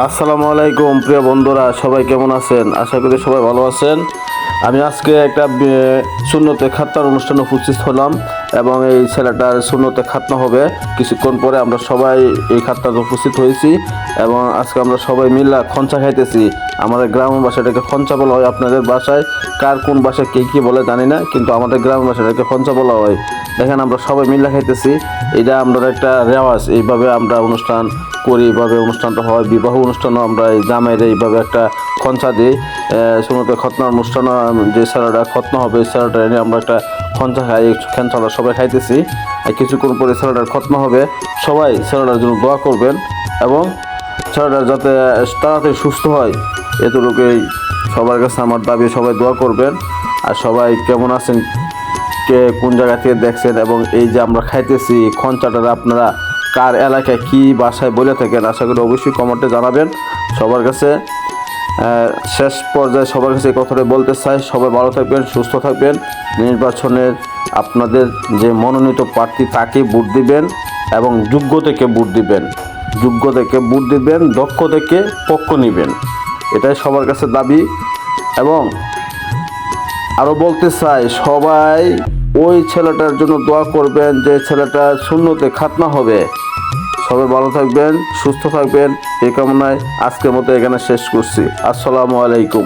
আসসালামু আলাইকুম প্রিয় বন্ধুরা, সবাই কেমন আছেন? আশা করি সবাই ভালো আছেন। আমি আজকে একটা সুন্নতে খাতনার অনুষ্ঠানে উপস্থিত হলাম এবং এই ছেলেটার সুন্নতে খাতনা হবে কিছুক্ষণ পরে। আমরা সবাই এই খাতনাতে উপস্থিত হয়েছি এবং আজকে আমরা সবাই মিল্লা খঞ্চা খাইতেছি। আমাদের গ্রামের ভাষায় এটাকে খঞ্চা বলা হয়। আপনাদের বাসায় কার কোন ভাষায় কে কী বলে জানি না, কিন্তু আমাদের গ্রামের ভাষায় এটাকে খঞ্চা বলা হয়। দেখেন আমরা সবাই মিল্লা খাইতেছি, এটা আমরা একটা রেওয়াজ। এইভাবে আমরা অনুষ্ঠান করি, এইভাবে অনুষ্ঠানটা হয়। বিবাহ অনুষ্ঠানও আমরা এই জামাইয়ের এইভাবে একটা খঞ্চা দিই। সুন্নতে খতনার অনুষ্ঠান, যে ছেলেটা খতনা হবে এই ছেলেটা এনে আমরা একটা খঞ্চা খাই। এই খঞ্চাটা সবাই খাইতেছি। আর কিছুক্ষণ পরে ছেলেটার খতনা হবে। সবাই ছেলেটার জন্য দোয়া করবেন এবং ছেলেটা যাতে তাড়াতাড়ি সুস্থ হয়, এতটুকুই সবার কাছে আমার দাবি। সবাই দোয়া করবেন। আর সবাই কেমন আছেন, কে কোন জায়গা থেকে দেখছেন, এবং এই যে আমরা খাইতেছি খঞ্চাটা আপনারা কার এলাকায় কী বাসায় বলে থাকেন, আশা করি অবশ্যই কমেন্টে জানাবেন। সবার কাছে শেষ পর্যায়ে সবার কাছে এই কথাটা বলতে চাই, সবাই ভালো থাকবেন, সুস্থ থাকবেন। নির্বাচনের আপনাদের যে মনোনীত প্রার্থী তাকে ভোট দিবেন এবং যোগ্য থেকে ভোট দিবেন, দক্ষ থেকে পক্ষ নেবেন, এটাই সবার কাছে দাবি। এবং আরও বলতে চাই, সবাই ওই ছেলেটার জন্য দোয়া করবেন যে ছেলেটা সুন্নতে খাতনা হবে। সবাই ভালো থাকবেন, সুস্থ থাকবেন, এই কামনায় আজকের মতো এখানে শেষ করছি। আসসালামু আলাইকুম।